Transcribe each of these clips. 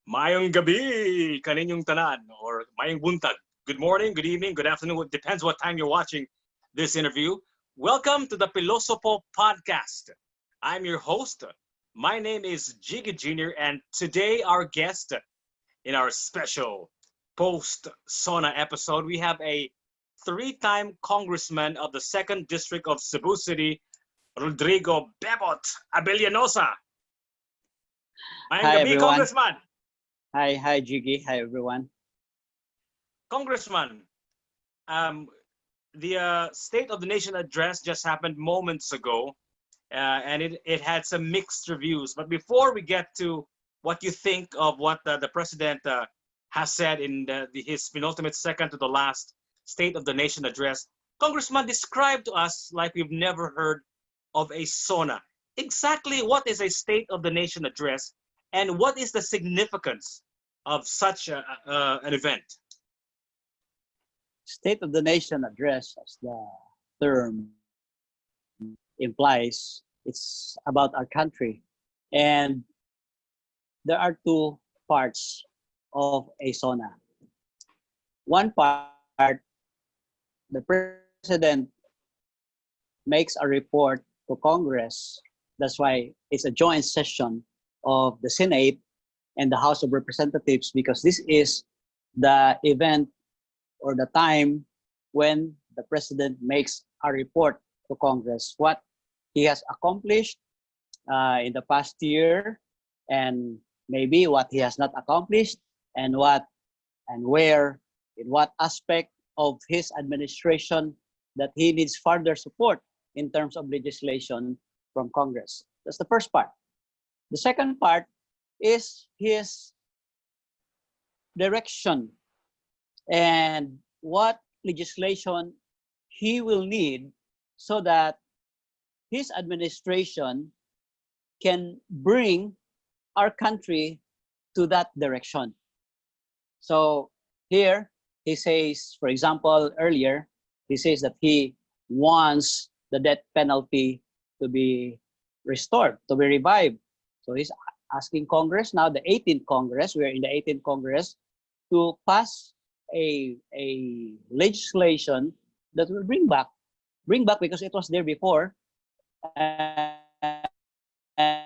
Mayong gabi, kaninyong tanan, or mayong buntag. Good morning, good evening, good afternoon. It depends what time you're watching this interview. Welcome to the Pilosopo podcast. I'm your host. My name is Jiggy Jr. and today our guest in our special post-SONA episode, we have a three-time congressman of the 2nd District of Cebu City, RODRIGO BEBOT Abellanosa. Mayong Hi gabi, everyone. Congressman. Hi Jiggy. Hi everyone. Congressman, um, the State of the Nation address just happened moments ago, and it had some mixed reviews. But before we get to what you think of what the president has said in his penultimate second to the last State of the Nation address, Congressman, describe to us, like we've never heard of a SONA. Exactly what is a State of the Nation address, and what is the significance of such an event? State of the Nation address, as the term implies, it's about our country. And there are two parts of a SONA. One part, the president makes a report to Congress. That's why it's a joint session of the Senate and the House of Representatives, because this is the event or the time when the president makes a report to Congress, what he has accomplished in the past year, and maybe what he has not accomplished, and what and where, in what aspect of his administration that he needs further support in terms of legislation from Congress. That's the first part. The second part is his direction and what legislation he will need so that his administration can bring our country to that direction. So here he says, for example, earlier, he says that he wants the death penalty to be restored, to be revived. So he's asking Congress now, the 18th Congress, we're in the 18th Congress, to pass a legislation that will bring back because it was there before, and it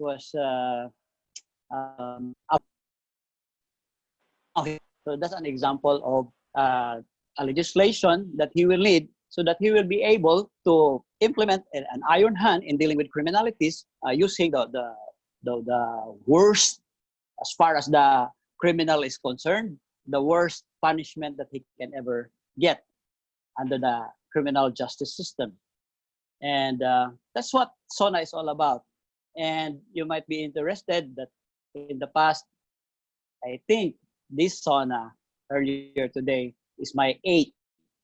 was so that's an example of a legislation that he will need so that he will be able to implement an iron hand in dealing with criminalities, using the worst, as far as the criminal is concerned, the worst punishment that he can ever get under the criminal justice system. And that's what SONA is all about. And you might be interested that in the past, I think this SONA earlier today is my 8th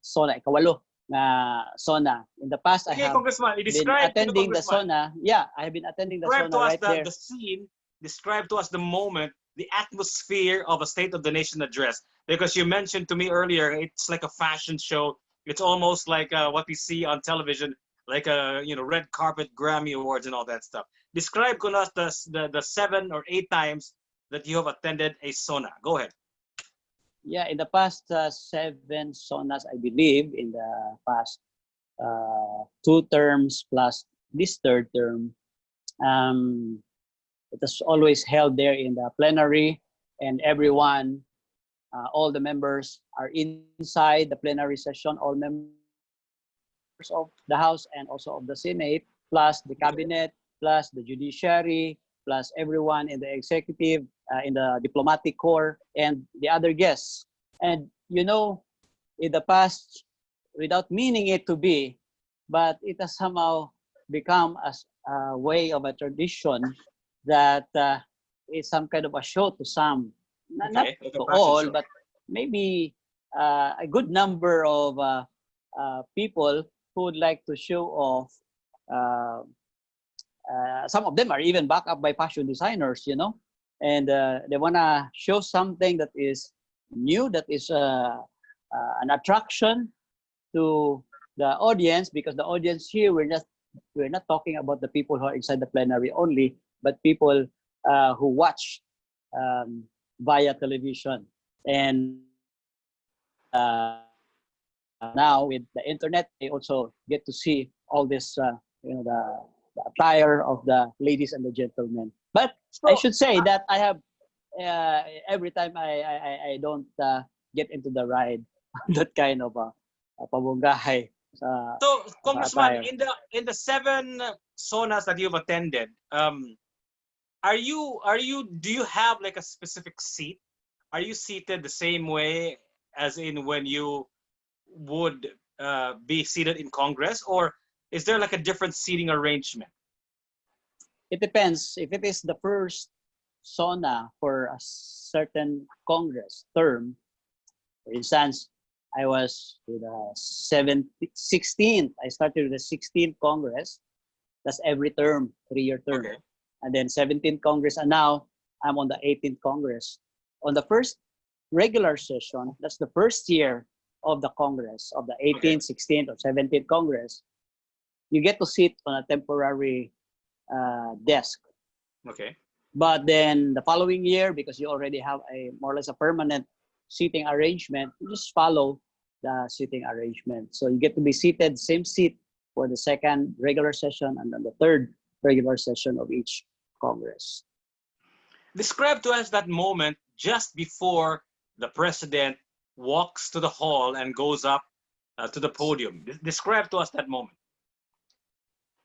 SONA, ikawalo na SONA. In the past, Okay, I have Congressman, been attending the SONA. Yeah, I have been attending the describe SONA to us right there. the scene, describe to us the moment, the atmosphere of a State of the Nation address. Because you mentioned to me earlier, it's like a fashion show. It's almost like what we see on television, like a red carpet, Grammy Awards, and all that stuff. Describe to us the 7 or 8 times that you have attended a SONA. Go ahead. Yeah, in the past 7 SONAs, I believe, in the past 2 terms plus this 3rd term, it was always held there in the plenary, and everyone, all the members are inside the plenary session, all members of the House and also of the Senate, plus the cabinet, plus the judiciary, plus everyone in the executive, in the diplomatic corps, and the other guests. And in the past, without meaning it to be, but it has somehow become a way of a tradition that is some kind of a show to some, not to all, show. But maybe a good number of people who would like to show off. Some of them are even backed up by fashion designers, and they want to show something that is new, that is an attraction to the audience, because the audience here, we're not talking about the people who are inside the plenary only, but people who watch via television. And now with the internet, they also get to see all this, the attire of the ladies and the gentlemen. But I So, should say that I have every time I don't get into the ride that kind of pabunggahay so sa Congressman, attire. in the 7 sonas that you've attended, do you have like a specific seat? Are you seated the same way as in when you would be seated in Congress, or is there like a different seating arrangement? It depends. If it is the first SONA for a certain Congress term, for instance, I was with the 16th. I started with the 16th Congress. That's every term, 3-year term. Okay. And then 17th Congress, and now I'm on the 18th Congress. On the first regular session, that's the first year of the Congress, of the 18th, 16th, or 17th Congress, you get to sit on a temporary desk. Okay. But then the following year, because you already have a more or less a permanent seating arrangement, you just follow the seating arrangement. So you get to be seated, same seat for the second regular session and then the third regular session of each Congress. Describe to us that moment just before the president walks to the hall and goes up to the podium. Describe to us that moment.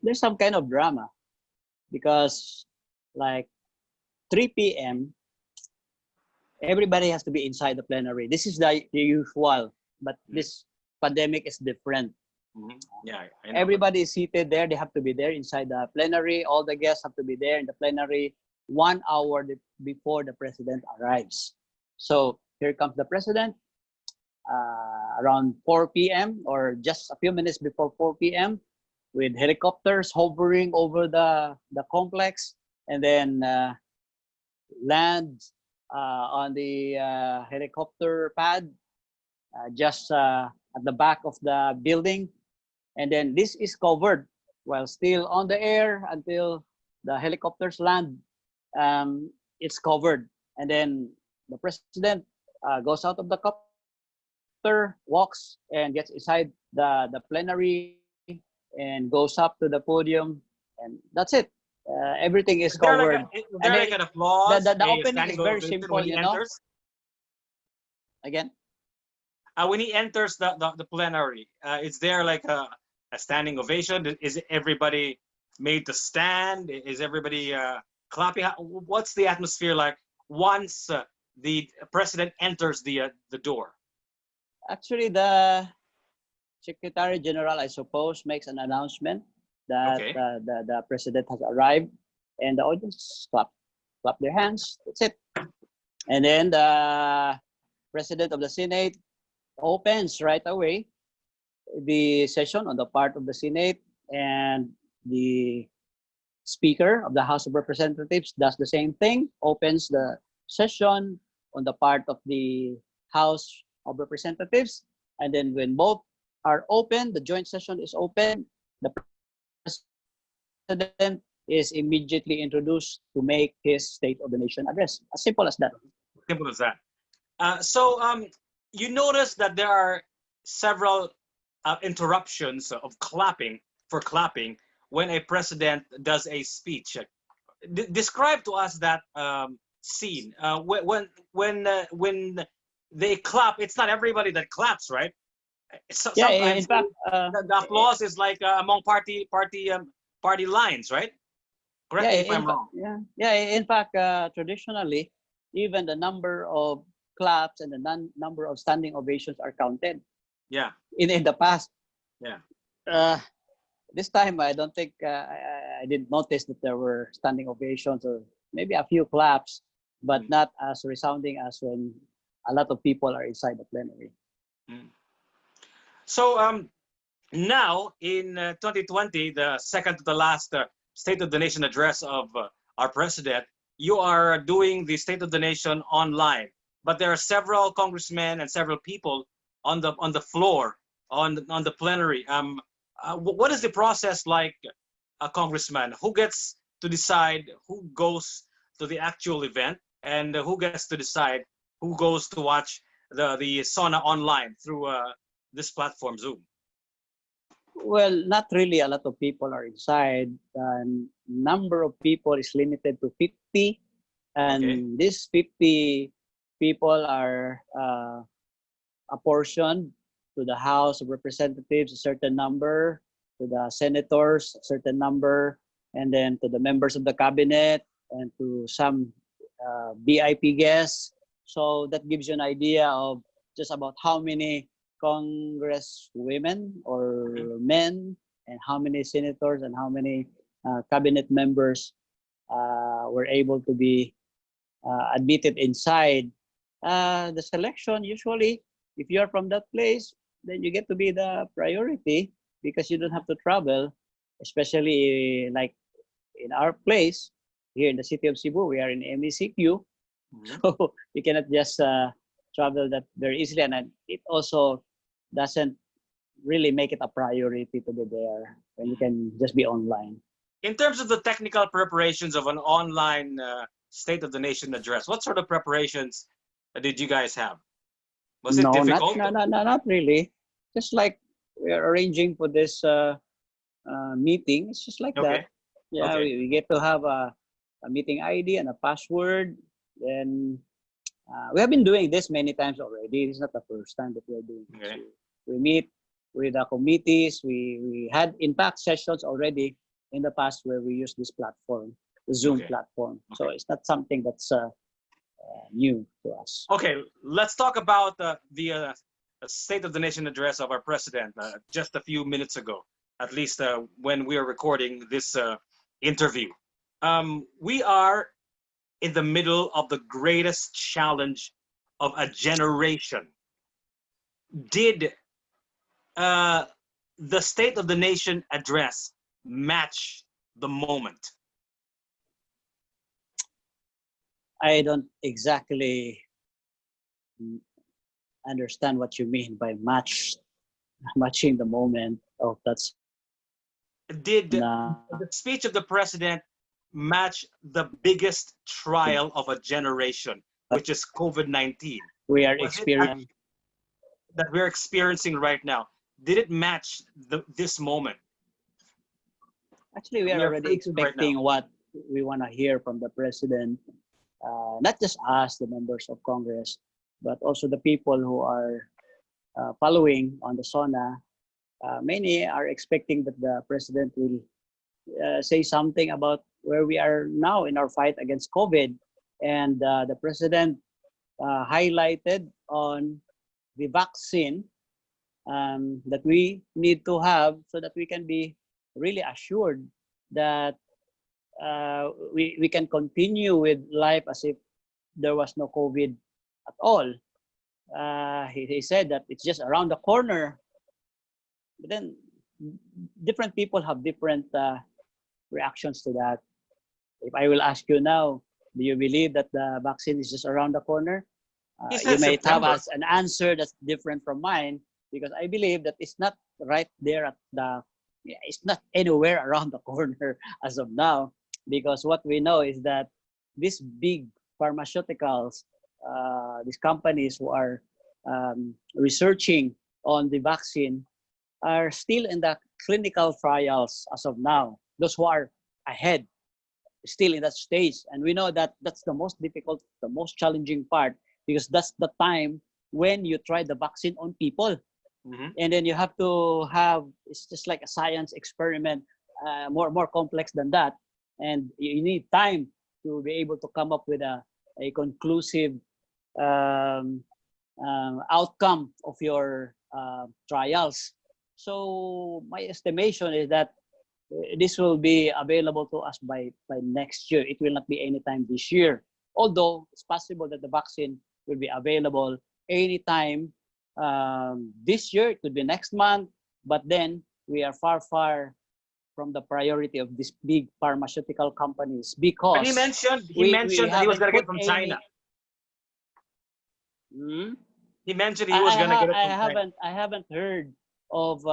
There's some kind of drama because like 3 p.m., everybody has to be inside the plenary. This is the usual, but this pandemic is different. Mm-hmm. Yeah, I know. Everybody is seated there. They have to be there inside the plenary. All the guests have to be there in the plenary 1 hour before the president arrives. So here comes the president around 4 p.m. or just a few minutes before 4 p.m. with helicopters hovering over the complex, and then land on the helicopter pad just at the back of the building. And then this is covered while still on the air until the helicopters land. It's covered. And then the president goes out of the copter, walks and gets inside the plenary and goes up to the podium. And that's it. Everything is covered. Is there like an applause? The a opening is standing very ovation simple, when he you know. enters? Again? When he enters the plenary, is there like a standing ovation? Is everybody made to stand? Is everybody clapping? What's the atmosphere like once the president enters the door? Actually, the Secretary General, I suppose, makes an announcement that Okay. the president has arrived, and the audience clap their hands. That's it. And then the president of the Senate opens right away the session on the part of the Senate, and the Speaker of the House of Representatives does the same thing, opens the session on the part of the House of Representatives, and then when both are open, the joint session is open, the president is immediately introduced to make his State of the Nation address. As simple as that. Simple as that. You notice that there are several interruptions of clapping when a president does a speech. Describe to us that scene. When they clap, it's not everybody that claps, right? Yeah, in Sometimes fact, the applause is like among party lines, right? Correct me if I'm wrong. Yeah. In fact, traditionally, even the number of claps and the number of standing ovations are counted. Yeah. In the past. Yeah. This time, I don't think I didn't notice that there were standing ovations or maybe a few claps, but not as resounding as when a lot of people are inside the plenary. So now in 2020, the second to the last State of the Nation address of our president, you are doing the State of the Nation online, but there are several congressmen and several people on the floor on the plenary. What is the process like, Congressman? Who gets to decide who goes to the actual event, and who gets to decide who goes to watch the SONA online through this platform, Zoom? Well, not really a lot of people are inside. The number of people is limited to 50, Okay. and these 50 people are apportioned to the House of Representatives, a certain number, to the senators, a certain number, and then to the members of the cabinet, and to some VIP guests. So that gives you an idea of just about how many congresswomen or men, and how many senators, and how many cabinet members were able to be admitted inside. The selection, usually, if you're from that place, then you get to be the priority because you don't have to travel, especially like in our place here in the city of Cebu. We are in MECQ, so you cannot just travel that very easily, and it also doesn't really make it a priority to be there when you can just be online. In terms of the technical preparations of an online State of the Nation address, what sort of preparations did you guys have? Was it No, difficult? not really. Just like we are arranging for this meeting, it's just like Okay. that. Yeah, Okay. we get to have a meeting ID and a password. Then we have been doing this many times already. It's not the first time that we're doing this. Okay. We meet with the committees. We had impact sessions already in the past where we use this platform, the Zoom Okay. platform. So Okay. it's not something that's new to us. Okay, let's talk about the State of the Nation address of our president just a few minutes ago, at least when we are recording this interview. We are in the middle of the greatest challenge of a generation. Did the State of the Nation address match the moment? I don't exactly understand what you mean by matching the moment of that's Did na the speech of the president match the biggest trial of a generation, which is COVID-19? we are Was it experiencing. that we're experiencing right now? Did it match this moment Actually, we are we are already facing right now? expecting what we want to hear from the president. Not just us, the members of Congress, but also the people who are following on the SONA. Many are expecting that the president will say something about where we are now in our fight against COVID. And the president highlighted on the vaccine that we need to have so that we can be really assured that we can continue with life as if there was no COVID at all. He said that it's just around the corner. But then different people have different reactions to that. If I will ask you now, do you believe that the vaccine is just around the corner? He You said may have September. an answer that's different from mine because I believe that it's not right there at it's not anywhere around the corner as of now, because what we know is that these big pharmaceuticals, these companies who are researching on the vaccine are still in the clinical trials as of now. Those who are ahead, still in that stage. And we know that that's the most difficult, the most challenging part, because that's the time when you try the vaccine on people. Mm-hmm. And then you have to have, it's just like a science experiment, more complex than that. And you need time to be able to come up with a conclusive outcome of your trials. So my estimation is that this will be available to us by next year. It will not be anytime this year. Although it's possible that the vaccine will be available anytime this year. It could be next month. But then we are far from the priority of these big pharmaceutical companies because But he mentioned we that he was haven't gonna get put it from any. China. He mentioned he was gonna get it from China. I haven't heard of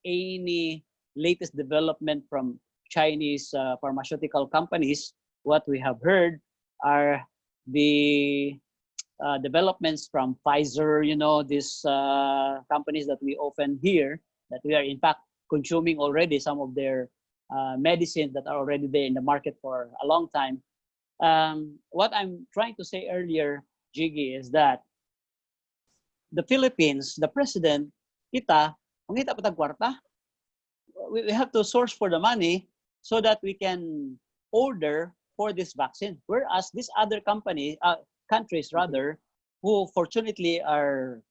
any latest development from Chinese pharmaceutical companies. What we have heard are the developments from Pfizer, these companies that we often hear that we are in fact consuming already some of their medicines that are already there in the market for a long time. What I'm trying to say earlier, Jiggy, is that the Philippines, the president, mangita pa tag kwarta. We have to source for the money so that we can order for this vaccine. Whereas these other countries rather, who fortunately are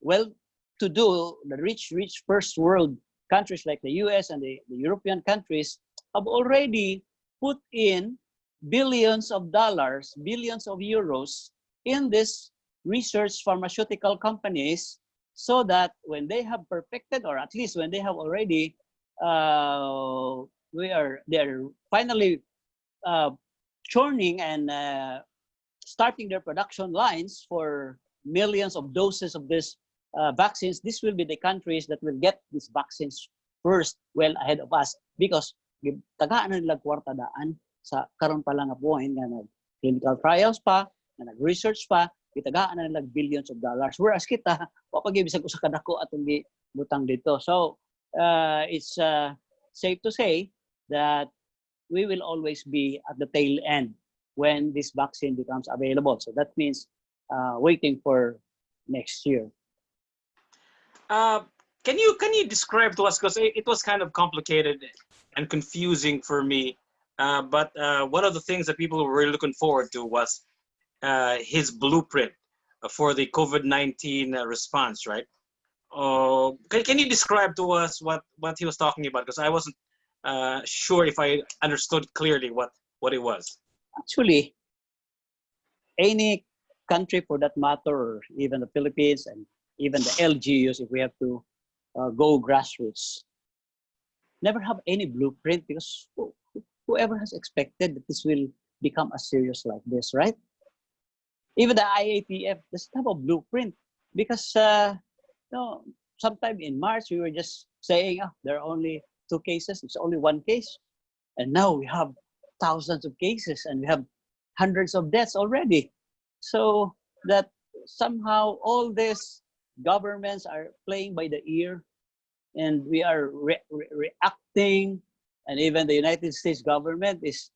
well-to-do, the rich first world countries like the US and the European countries have already put in billions of dollars, billions of euros in this research pharmaceutical companies, so that when they have perfected, or at least when they have already, they're finally churning and starting their production lines for millions of doses of this vaccines. This will be the countries that will get these vaccines first, well ahead of us, because tagaan na nila kwarta daan sa karon pa lang nga buhayin nga nag-clinical trials pa, nga nag-research pa, itagaan na nila billions of dollars. Whereas kita, wapag-ibisag ko sa kadako atong butang dito. So, it's safe to say that we will always be at the tail end when this vaccine becomes available. So that means waiting for next year. Can you describe to us, because it was kind of complicated and confusing for me, but one of the things that people were really looking forward to was his blueprint for the COVID-19 response, right? Can you describe to us what he was talking about? Because I wasn't sure if I understood clearly what it was. Actually, any country for that matter, or even the Philippines and even the LGUs, if we have to go grassroots, never have any blueprint, because whoever has expected that this will become as serious like this, right? Even the IATF doesn't have a blueprint, because sometime in March we were just saying there are only 2 cases, it's only 1 case, and now we have thousands of cases and we have hundreds of deaths already. So that somehow all these governments are playing by the ear, and we are reacting, and even the United States government is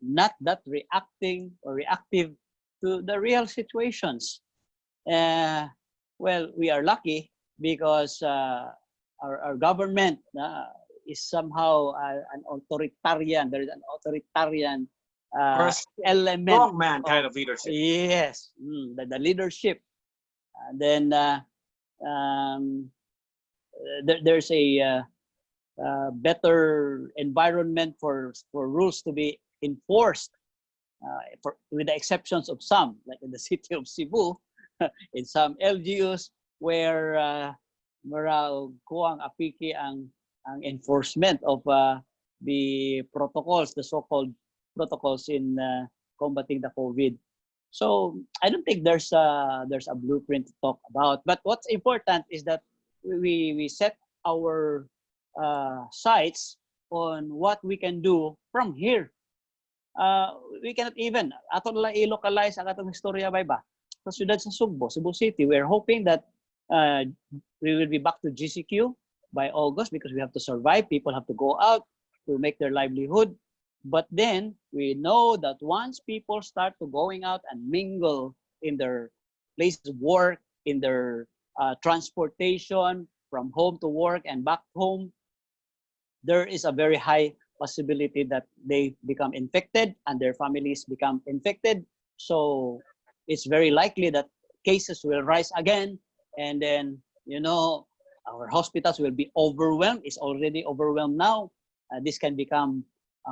not that reacting or reactive to the real situations. Well, we are lucky because our government is somehow an authoritarian. There is an authoritarian element. Strongman kind of leadership. Yes, the leadership. And then there's a better environment for rules to be enforced, with the exceptions of some, like in the city of Cebu, in some LGUs where kuwang apiki ang enforcement of the protocols, the so-called protocols in combating the COVID. So I don't think there's a blueprint to talk about. But what's important is that we set our sights on what we can do from here. We cannot even ato lang i-localize ang atong istorya ba sa siyudad sa Sugbo, Cebu City. We're hoping that we will be back to GCQ by August, because we have to survive. People have to go out to make their livelihood. But then we know that once people start to going out and mingle in their places of work, in their transportation from home to work and back home, there is a very high possibility that they become infected and their families become infected. So it's very likely that cases will rise again, and then our hospitals will be overwhelmed. It's already overwhelmed now. This can become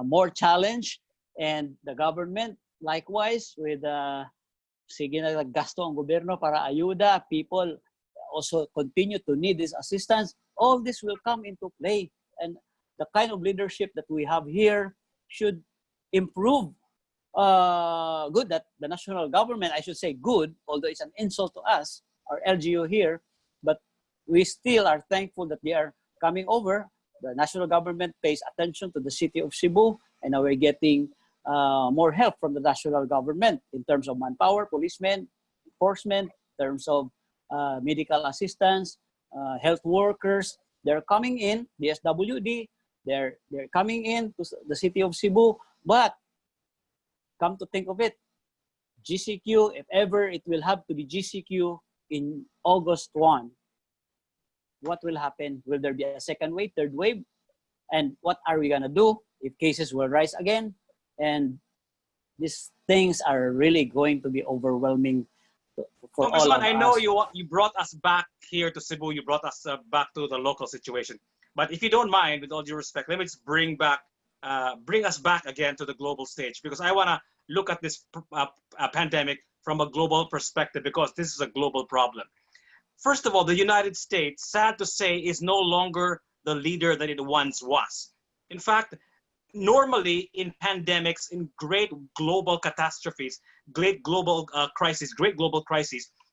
more challenge, and the government likewise with sige na gasto ang gobyerno para ayuda, people also continue to need this assistance. All this will come into play, and the kind of leadership that we have here should improve. Good that the national government, I should say good, although it's an insult to us, our LGU here, but we still are thankful that they are coming over. The national government pays attention to the city of Cebu, and now we're getting more help from the national government in terms of manpower, policemen, enforcement, in terms of medical assistance, health workers. They're coming in, the SWD, they're coming in to the city of Cebu. But come to think of it, GCQ, if ever it will have to be GCQ in August 1, what will happen? Will there be a second wave, third wave? And what are we going to do if cases will rise again? And these things are really going to be overwhelming for all Congressman, of I know us. you brought us back here to Cebu. You brought us back to the local situation. But if you don't mind, with all due respect, let me just bring us back again to the global stage, because I want to look at this pandemic from a global perspective, because this is a global problem. First of all, the United States, sad to say, is no longer the leader that it once was. In fact, normally in pandemics, in great global catastrophes, great global crises,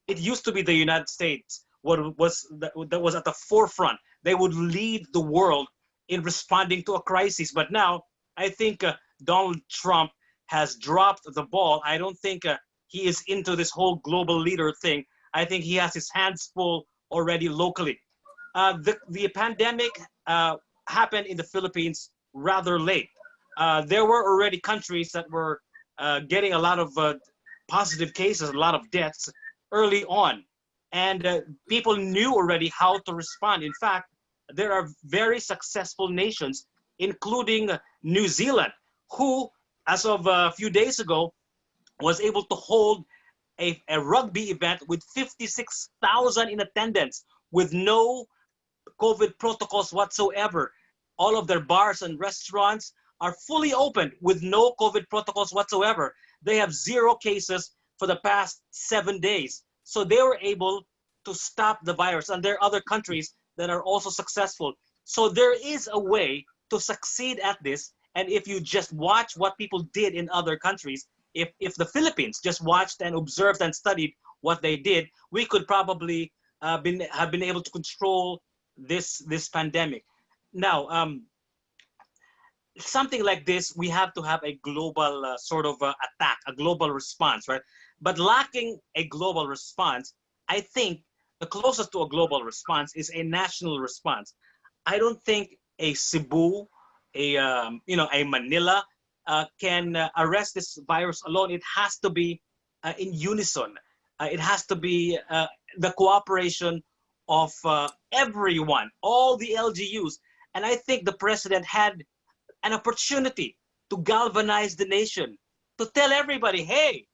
it used to be the United States that was at the forefront. They would lead the world in responding to a crisis. But now, I think Donald Trump has dropped the ball. I don't think he is into this whole global leader thing. I think he has his hands full already locally. The pandemic happened in the Philippines rather late. There were already countries that were getting a lot of positive cases, a lot of deaths early on. And people knew already how to respond. In fact, there are very successful nations, including New Zealand, who, as of a few days ago, was able to hold a rugby event with 56,000 in attendance with no COVID protocols whatsoever. All of their bars and restaurants are fully open with no COVID protocols whatsoever. They have 0 cases for the past 7 days. So they were able to stop the virus. And there are other countries that are also successful. So there is a way to succeed at this. And if you just watch what people did in other countries, if the Philippines just watched and observed and studied what they did, we could probably have been able to control this pandemic. Now, something like this, we have to have a global attack, a global response, right? But lacking a global response, I think the closest to a global response is a national response. I don't think a Cebu, a Manila can arrest this virus alone. It has to be in unison. It has to be the cooperation of everyone, all the LGUs. And I think the president had an opportunity to galvanize the nation, to tell everybody, hey,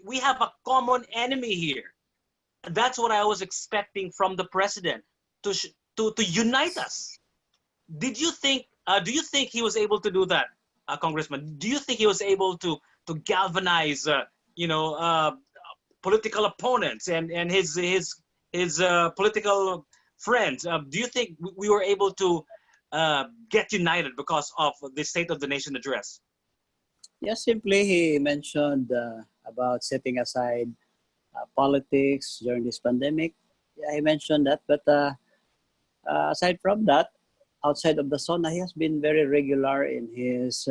we have a common enemy here. That's what I was expecting from the president, to unite us. Did you think? Do you think he was able to do that, Congressman? Do you think he was able to galvanize, political opponents and his political friends? Do you think we were able to get united because of the State of the Nation address? Yes, simply he mentioned about setting aside politics during this pandemic. Yeah, he mentioned that, but aside from that, outside of the SONA, he has been very regular in his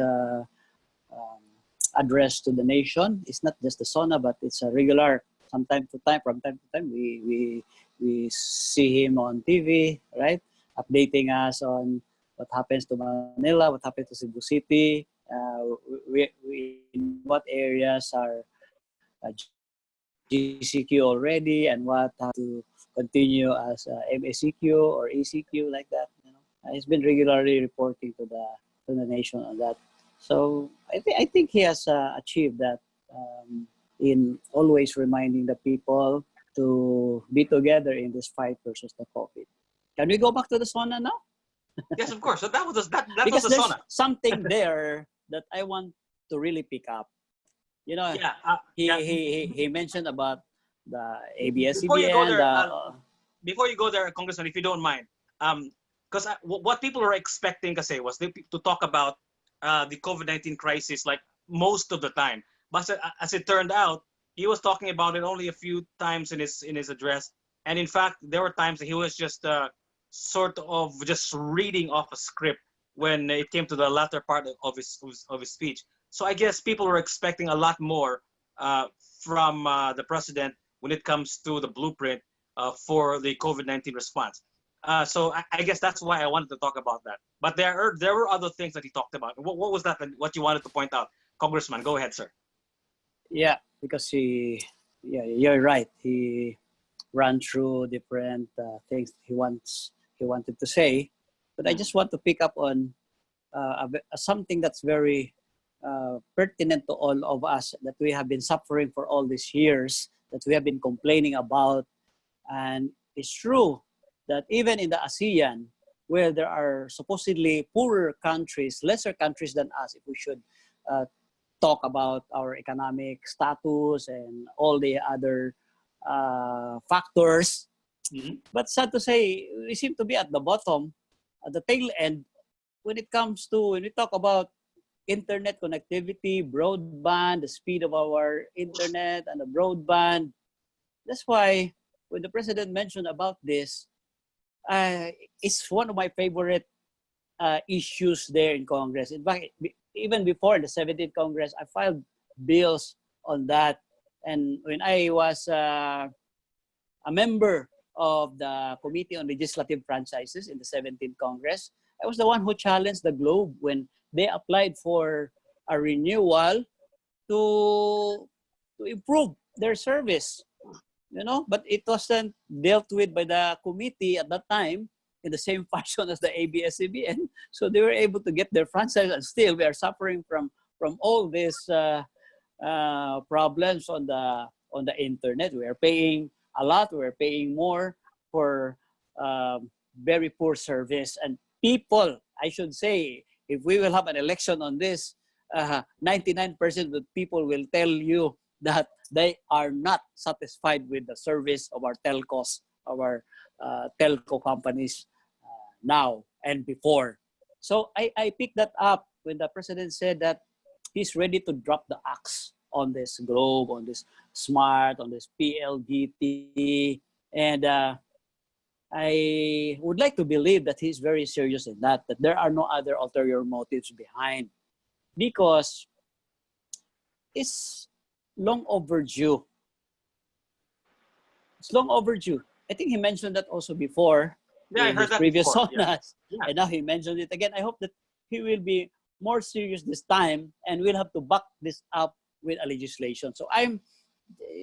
address to the nation. It's not just the SONA, but it's a regular. From time to time, we see him on TV, right, updating us on what happens to Manila, what happens to Cebu City, in what areas are GCQ already, and what have to continue as MACQ or ACQ, like that. He's been regularly reporting to the nation on that. So I think he has achieved that in always reminding the people to be together in this fight versus the COVID. Can we go back to the SONA now? Yes, of course. So that was because the there's SONA. Something there that I want to really pick up. Yeah, he mentioned about the Before you go ABS-CBN. there, before you go there, Congressman, if you don't mind, because what people were expecting kasi was to talk about the COVID-19 crisis like most of the time. But as it turned out, he was talking about it only a few times in his address. And in fact, there were times that he was just sort of just reading off a script when it came to the latter part of his speech. So I guess people were expecting a lot more from the president when it comes to the blueprint for the COVID-19 response. So I guess that's why I wanted to talk about that. But there were other things that he talked about. What was that? What you wanted to point out, Congressman? Go ahead, sir. Yeah, because yeah, you're right. He ran through different things he wanted to say, but I just want to pick up on something that's very pertinent to all of us, that we have been suffering for all these years, that we have been complaining about. And it's true that even in the ASEAN, where there are supposedly poorer countries, lesser countries than us, if we should uh, talk about our economic status and all the other factors. Mm-hmm. But sad to say, we seem to be at the bottom, at the tail end, when we talk about internet connectivity, broadband, the speed of our internet and the broadband. That's why when the president mentioned about this, it's one of my favorite issues there in Congress. In fact, even before the 17th Congress, I filed bills on that. And when I was a member of the Committee on Legislative Franchises in the 17th Congress, I was the one who challenged the Globe when they applied for a renewal to improve their service, but it wasn't dealt with by the committee at that time in the same fashion as the ABS-CBN. So they were able to get their franchise, and still we are suffering from all these problems on the internet. We are paying a lot. We are paying more for very poor service. And people, I should say, if we will have an election on this, 99% of people will tell you that they are not satisfied with the service of our telcos, our telco companies now and before. So I picked that up when the president said that he's ready to drop the axe on this Globe, on this Smart, on this PLDT. And I would like to believe that he's very serious in that there are no other ulterior motives behind, because it's long overdue. It's long overdue. I think he mentioned that also before Yeah, I in heard his that previous before. Yeah. sonas. Yeah. And now he mentioned it again. I hope that he will be more serious this time, and we'll have to back this up with a legislation. So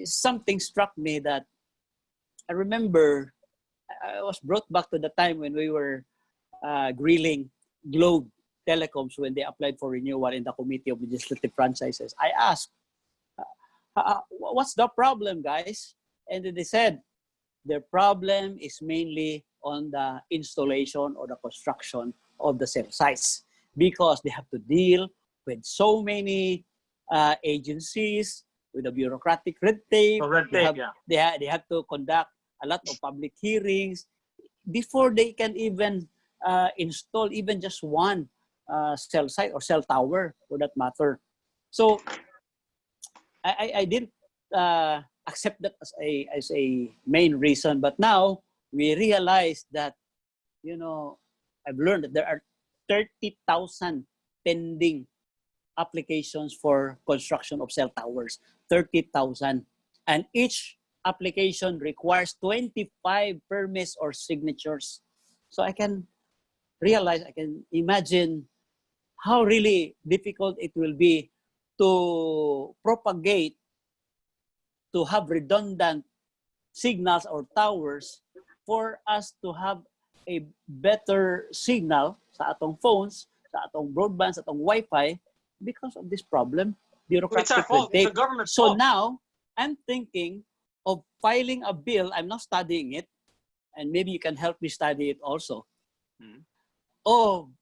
something struck me that I remember I was brought back to the time when we were grilling Globe Telecoms when they applied for renewal in the Committee of Legislative Franchises. I asked, what's the problem, guys? And then they said, their problem is mainly on the installation or the construction of the cell sites, because they have to deal with so many agencies, with the bureaucratic red tape. So red tape, They have to conduct a lot of public hearings before they can even install even just one cell site or cell tower for that matter. So I didn't accept that as a main reason, but now we realize that, I've learned that there are 30,000 pending applications for construction of cell towers. 30,000, and each application requires 25 permits or signatures. So I can imagine how really difficult it will be to propagate, to have redundant signals or towers for us to have a better signal sa atong phones, sa atong broadband, sa atong Wi-Fi, because of this problem, It's our bureaucratic red fault. It's tape. the government's So fault. now I'm thinking of filing a bill. I'm not studying it, and maybe you can help me study it also. Of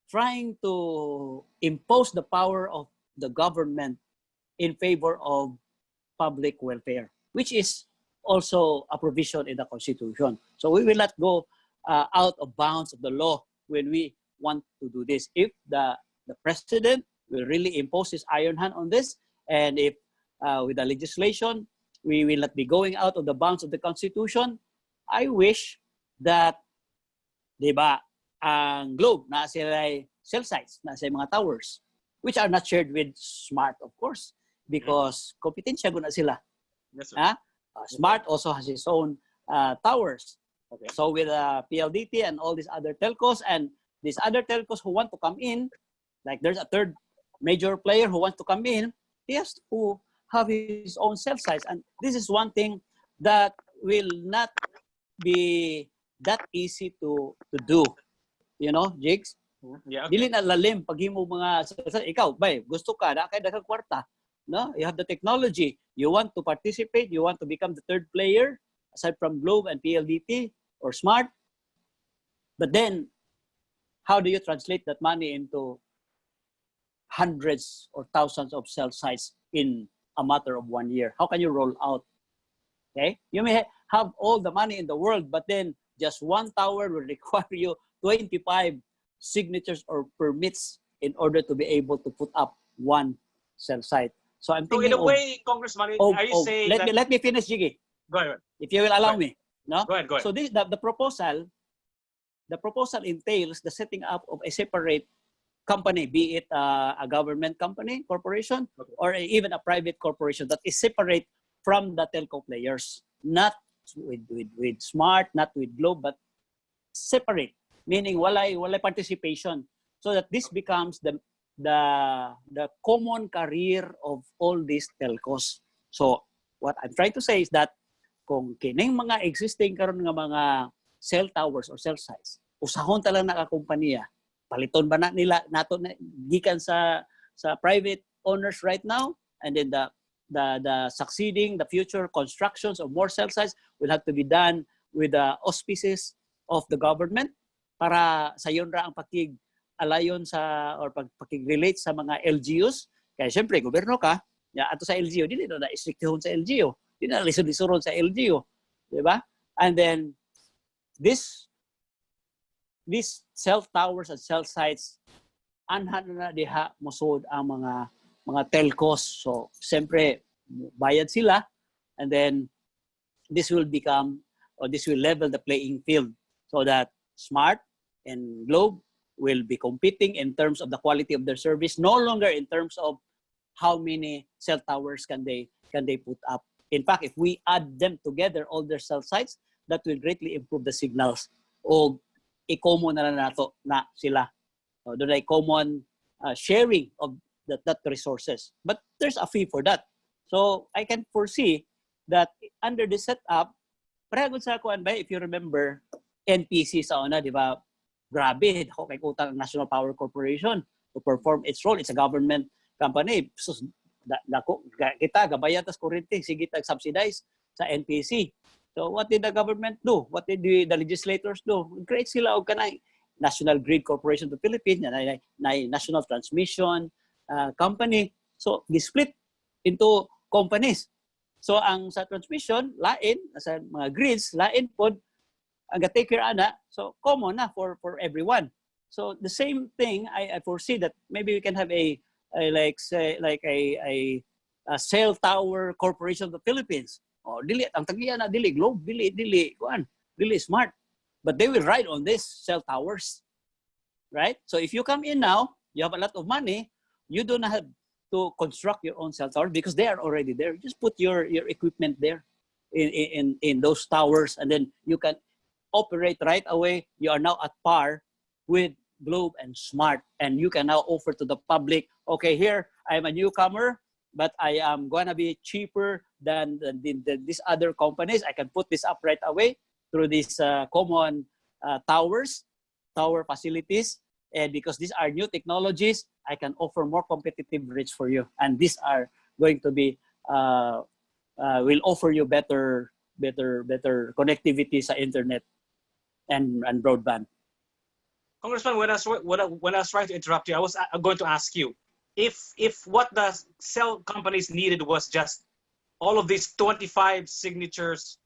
trying to impose the power of the government in favor of public welfare, which is also a provision in the Constitution. So we will not go out of bounds of the law when we want to do this. If the president will really impose his iron hand on this, and if with the legislation we will not be going out of the bounds of the Constitution, I wish that, diba, ang Globe, na sila cell sites, na sila mga towers, which are not shared with Smart, of course, because kompetensya guna sila. Yes, sir. Smart also has its own towers. Okay. So with PLDT and all these other telcos, and these other telcos who want to come in, like there's a third major player who wants to come in, he has to have his own cell sites. And this is one thing that will not be that easy to do. You know, Jigs? Yeah. Dili na lalim pag himo mga ikaw, bay, gusto ka na kay daghang kwarta, no? You have the technology. You want to participate, you want to become the third player aside from Globe and PLDT or Smart. But then how do you translate that money into hundreds or thousands of cell sites in a matter of 1 year? How can you roll out? Okay? You may have all the money in the world, but then just one tower will require you 25 signatures or permits in order to be able to put up one cell site. So I'm So thinking in a way, Congressman, are you saying that... let me finish, Jiggy. Go ahead. If you will allow me. No? Go ahead. So this the proposal entails the setting up of a separate company, be it a government company, corporation, or even a private corporation that is separate from the telco players, not with Smart, not with Globe, but separate, meaning walay participation, so that this becomes the common career of all these telcos. So what I'm trying to say is that kung kining mga existing karon nga mga cell towers or cell sites, usahon ta lang na kumpanya, paliton ba na nila nato gikan sa private owners right now, and then the succeeding, the future constructions of more cell sites will have to be done with the auspices of the government para sayon ra ang pakig-alayon sa or pakig-relate sa mga LGUs. Kaya syempre, gobyerno ka, ato sa LGU, dili na istriktihon sa LGU, dili na lisod-lisoron sa LGU, di ba? And then these cell towers and cell sites, anhan na diha mosod ang mga telcos. So syempre bayad sila, and then this will level the playing field so that Smart and Globe will be competing in terms of the quality of their service, no longer in terms of how many cell towers can they put up. In fact, if we add them together, all their cell sites, that will greatly improve the signals. O i-common na lang nato na sila. So, doon ay common sharing of that resources. But there's a fee for that. So I can foresee that under the setup, parehagod sa kuan ba, if you remember, NPC sa una, di ba? Grabe, ako kay utang ang National Power Corporation to perform its role. It's a government company. So, kita, gabayan tas kuryente, sige tag-subsidize sa NPC. So what did the government do? What did the legislators do? Create sila og kanay National Grid Corporation of the Philippines, na National Transmission Company. So, split into companies. So, ang sa transmission, lain, sa mga grids, lain pod, ang take care ana, so common na for everyone. So, the same thing, I foresee that maybe we can have a cell tower corporation of the Philippines. Oh, dili, ang tagiya na, dili Globe, dili Smart. But they will ride on these cell towers, right? So if you come in now, you have a lot of money, you do not have to construct your own cell tower because they are already there. Just put your equipment there in those towers, and then you can operate right away. You are now at par with Globe and Smart, and you can now offer to the public, okay, here, I'm a newcomer, but I am going to be cheaper than these other companies. I can put this up right away through these common tower facilities. And because these are new technologies, I can offer more competitive rates for you. And these are going to be, will offer you better connectivity sa internet and broadband. Congressman, when I was trying to interrupt you, I was going to ask you, if what the cell companies needed was just all of these 25 signatures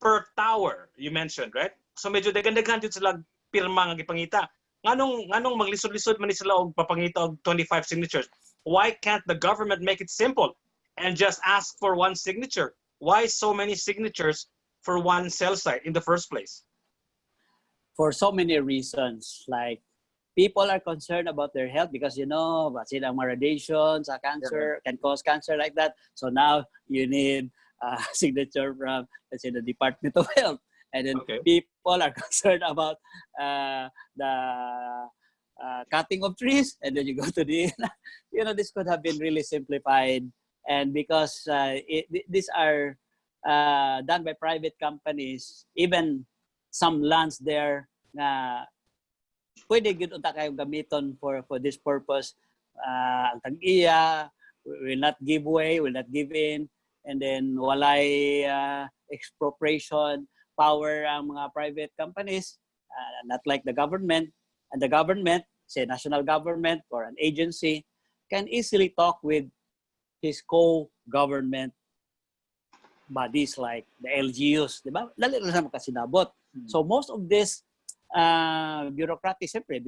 per tower, you mentioned, right? So medyo dagan-dagan dito sila pirma nga gipangita. Nganong maglisod-lisod man ni sila og papangita og 25 signatures? Why can't the government make it simple and just ask for one signature? Why so many signatures for one cell site in the first place? for so many reasons. Like people are concerned about their health because vaccine ang radiation sa cancer can cause cancer like that. So now you need a signature from, let's say, the Department of Health. And then people are concerned about the cutting of trees. And then you go to the, this could have been really simplified. And because these are done by private companies, even some lands there na pwede yun unta kayong gamiton for this purpose. Ang tag-iya will not give way, will not give in, and then walay expropriation power ang mga private companies, not like the government. And the government, say national government or an agency, can easily talk with his co-government bodies like the LGUs, di ba? Dali lang naman kasi nabot. So most of this bureaucratic red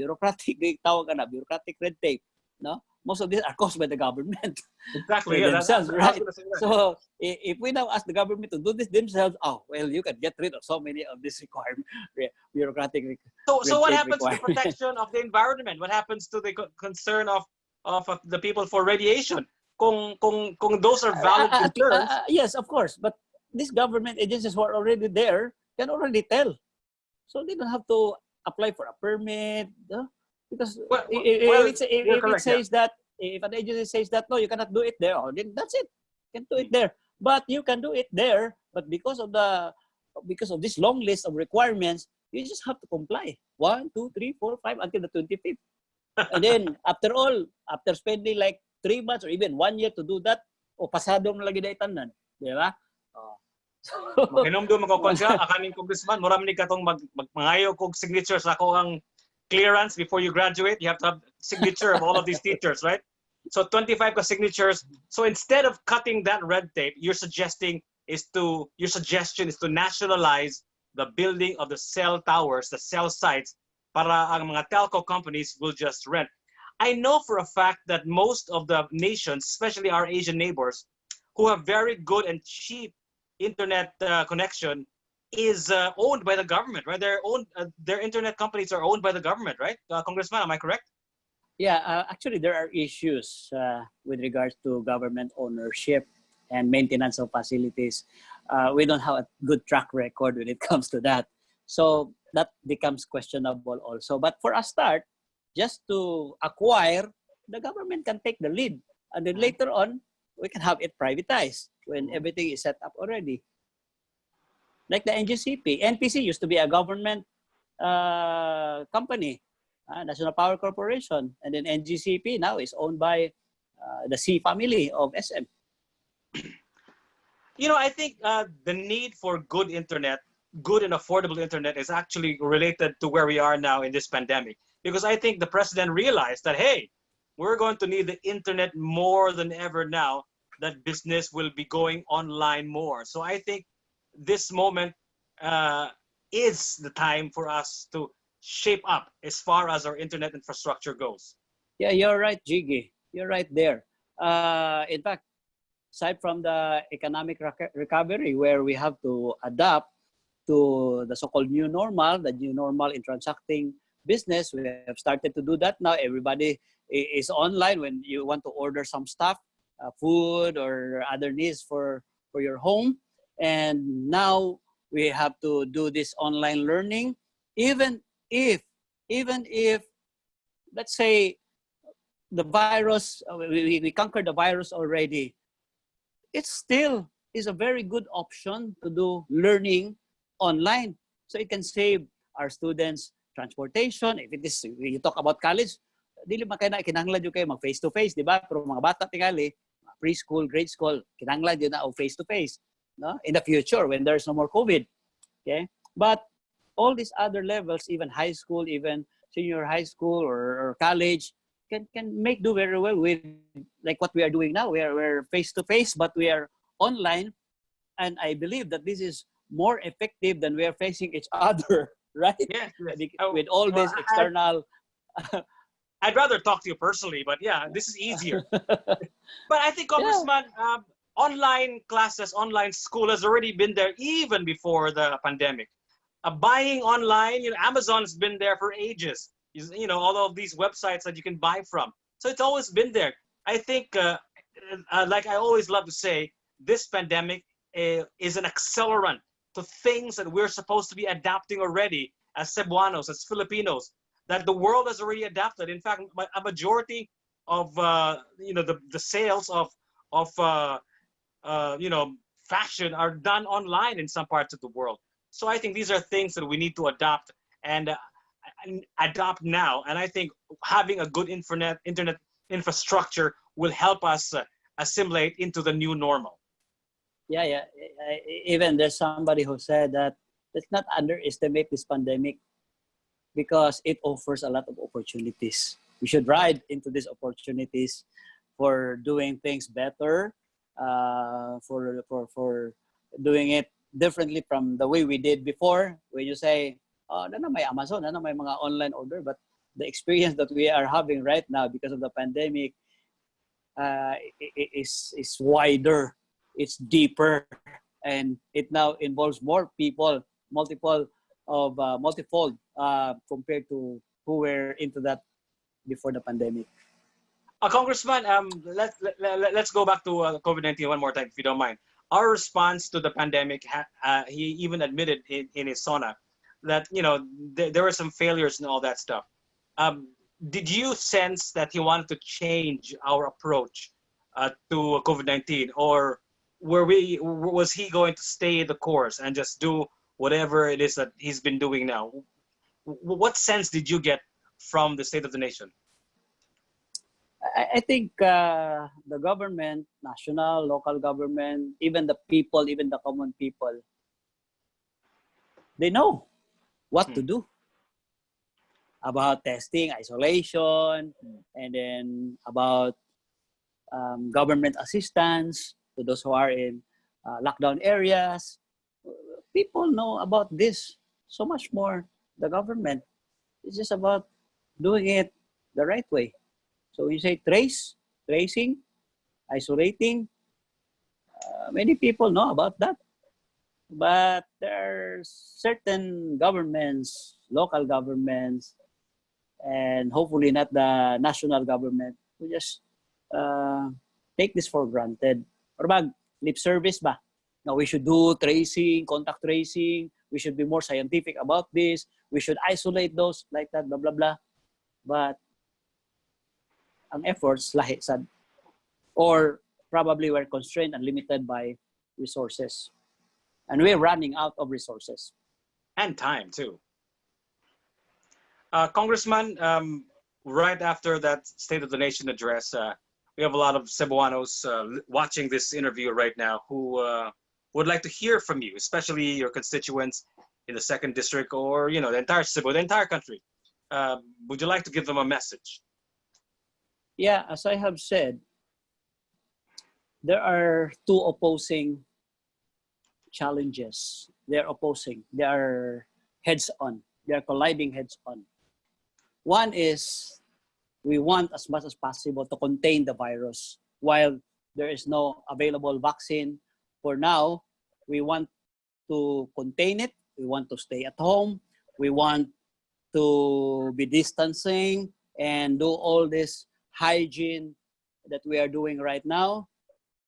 tape, no? Most of these are caused by the government. Exactly. Themselves, right? So if we now ask the government to do this themselves, you can get rid of so many of these bureaucratic. So what happens to the protection of the environment? What happens to the concern of the people for radiation? Kung those are valid concerns. Yes, of course. But these government agencies who are already there can already tell. So they don't have to apply for a permit. Because if it says that, if an agency says that, no, you cannot do it there, then that's it. You can do it there. But you can do it there, but because of this long list of requirements, you just have to comply. 1, 2, 3, 4, 5 until the 25th. And then after spending like 3 months or even 1 year to do that, pasado mo lagi na itanan. Di ba? Makinomdo magkakonsya, akaning congressman, murami ni katong mangayo kong signature sa ako ang clearance before you graduate. You have to have signature of all of these teachers, right? So 25 signatures. So instead of cutting that red tape, your suggestion is to nationalize the building of the cell towers, the cell sites, para ang mga telco companies will just rent. I know for a fact that most of the nations, especially our Asian neighbors, who have very good and cheap internet connection, is owned by the government, right? Their internet companies are owned by the government, right? Congressman, am I correct? Yeah, actually there are issues with regards to government ownership and maintenance of facilities. We don't have a good track record when it comes to that. So that becomes questionable also. But for a start, just to acquire, the government can take the lead. And then later on, we can have it privatized when everything is set up already. Like the NGCP. NPC used to be a government company, National Power Corporation. And then NGCP now is owned by the C family of SM. I think the need for good internet, good and affordable internet, is actually related to where we are now in this pandemic. Because I think the president realized that, hey, we're going to need the internet more than ever now, that business will be going online more. So I think this moment is the time for us to shape up as far as our internet infrastructure goes. Yeah, you're right, Jiggy. You're right there. In fact, aside from the economic recovery, where we have to adapt to the so-called new normal, the new normal in transacting business, we have started to do that now. Everybody is online when you want to order some stuff, food or other needs for your home. And now we have to do this online learning, even if let's say the virus, we conquered the virus already, it still is a very good option to do learning online. So it can save our students transportation. If it is, you talk about college, dili man kaya kinahanglan yung kayo mag face-to-face, di ba? Pero mga bata tingali, preschool, grade school, kinahanglan yun na face-to-face, no? In the future when there's no more COVID. Okay? But all these other levels, even high school, even senior high school or college, can do very well with like what we are doing now. We're face-to-face, but we are online. And I believe that this is more effective than we are facing each other, right? Yes. With all this external... I'd rather talk to you personally, but yeah, this is easier. But I think, Congressman, online classes, online school has already been there even before the pandemic. buying online, Amazon's been there for ages. All of these websites that you can buy from. So it's always been there. I think, like I always love to say, this pandemic is an accelerant to things that we're supposed to be adapting already as Cebuanos, as Filipinos, that the world has already adapted. In fact, a majority of the sales of fashion are done online in some parts of the world. So I think these are things that we need to adopt and adopt now. And I think having a good internet infrastructure will help us assimilate into the new normal. Yeah. Even there's somebody who said that let's not underestimate this pandemic because it offers a lot of opportunities. We should ride into these opportunities for doing things better, for doing it differently from the way we did before. When you say, oh, na may Amazon, na may mga online order, but the experience that we are having right now because of the pandemic is wider, it's deeper, and it now involves more people, multifold compared to who were into that before the pandemic. Congressman, let's go back to COVID-19 one more time, if you don't mind. Our response to the pandemic, he even admitted in his SONA that there were some failures and all that stuff. Did you sense that he wanted to change our approach to COVID-19, or was he going to stay the course and just do whatever it is that he's been doing now? What sense did you get from the State of the Nation? I think the government, national, local government, even the people, even the common people, they know what to do about testing, isolation, and then about government assistance to those who are in lockdown areas. People know about this so much more. The government, it's just about doing it the right way. So you say tracing, isolating. Many people know about that. But there are certain governments, local governments, and hopefully not the national government, who just take this for granted. Or lip service ba? No, we should do tracing, contact tracing. We should be more scientific about this. We should isolate those like that, blah, blah, blah. But ang efforts lahi sad, or probably we're constrained and limited by resources, and we're running out of resources and time too. Congressman, right after that State of the Nation address, we have a lot of Cebuanos watching this interview right now who would like to hear from you, especially your constituents in the 2nd District, or the entire Cebu, the entire country. Would you like to give them a message? Yeah, as I have said, there are two opposing challenges. They're opposing. They are heads on. They are colliding heads on. One is we want as much as possible to contain the virus while there is no available vaccine. For now, we want to contain it. We want to stay at home. We want to be distancing and do all this hygiene that we are doing right now.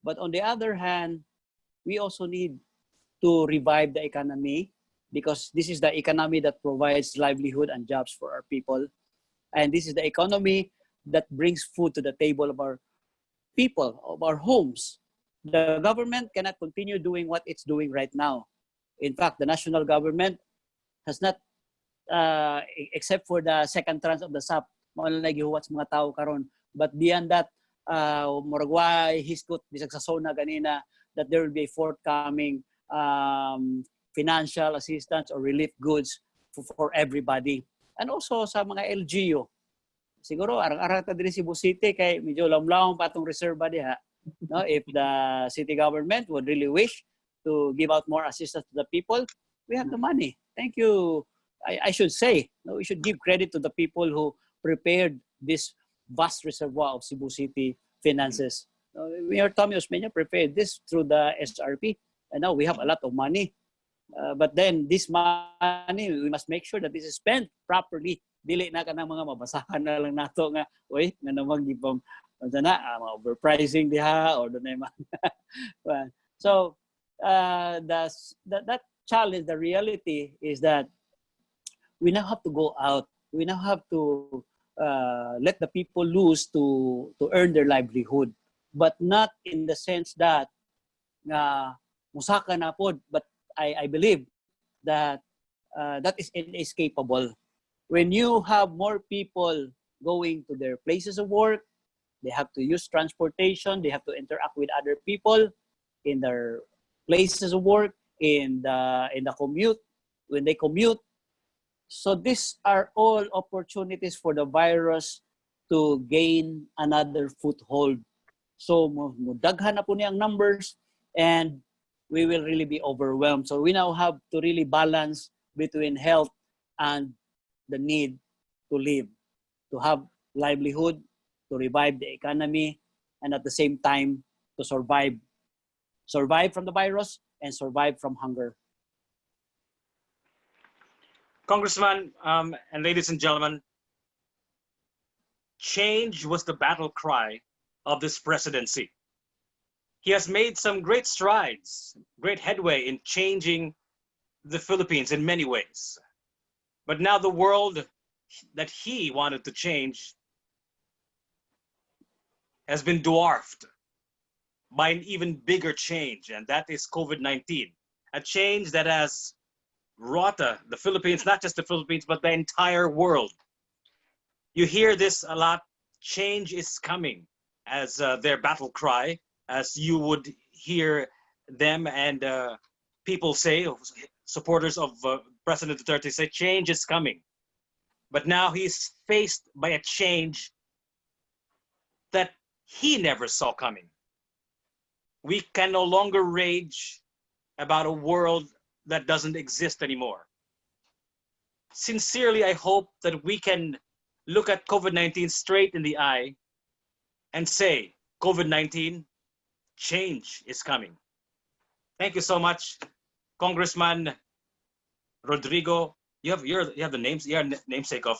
But on the other hand, we also need to revive the economy, because this is the economy that provides livelihood and jobs for our people. And this is the economy that brings food to the table of our people, of our homes. The government cannot continue doing what it's doing right now. In fact, the national government has not, except for the second tranche of the SAP, gihuwat sa mga tao karon. But beyond that, muragway hiskot bisag sa SONA ganina that there will be forthcoming financial assistance or relief goods for everybody. And also sa mga LGU. Siguro arang-arang ta diri Cebu City kay medyo lamlaong patong reserva diha. No, if the city government would really wish to give out more assistance to the people, we have the money. Thank you. I should say, no, we should give credit to the people who prepared this vast reservoir of Cebu City finances. Mayor Tommy Osmeña prepared this through the SRP, and now we have a lot of money. But then this money, we must make sure that this is spent properly. Dili na ka ng mga mabasahan na lang nato nga, oy, nga naman gipam sana overpricing diha or dunay man. So that challenge, the reality is that we now have to go out. We now have to let the people loose to earn their livelihood, but not in the sense that musaka na pod. But I believe that that is inescapable. When you have more people going to their places of work, they have to use transportation, they have to interact with other people in their places of work, in the commute, when they commute. So these are all opportunities for the virus to gain another foothold. So daghan na po niyang numbers and we will really be overwhelmed. So we now have to really balance between health and the need to live, to have livelihood, to revive the economy, and at the same time to survive from the virus and survive from hunger. Congressman, and ladies and gentlemen, change was the battle cry of this presidency. He has made some great strides, great headway in changing the Philippines in many ways. But now the world that he wanted to change has been dwarfed by an even bigger change, and that is COVID-19, a change that has wrought the Philippines, not just the Philippines, but the entire world. You hear this a lot, change is coming, as their battle cry, as you would hear them and people say, supporters of President Duterte say, change is coming. But now he's faced by a change that he never saw coming. We can no longer rage about a world that doesn't exist anymore. Sincerely, I hope that we can look at COVID-19 straight in the eye and say, COVID-19, change is coming. Thank you so much, Congressman Rodrigo. You have the names. You are namesake of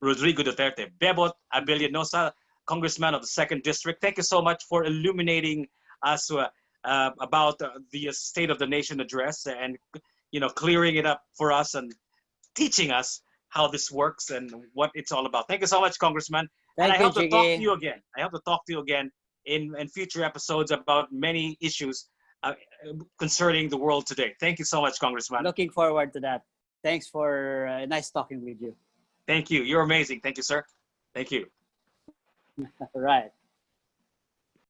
Rodrigo Duterte, BEBOT Abellanosa, Congressman of the 2nd District. Thank you so much for illuminating us about the State of the Nation address and clearing it up for us and teaching us how this works and what it's all about. Thank you so much, Congressman. And I hope to talk to you again. I hope to talk to you again in future episodes about many issues concerning the world today. Thank you so much, Congressman. Looking forward to that. Thanks for nice talking with you. Thank you. You're amazing. Thank you, sir. Thank you. All right.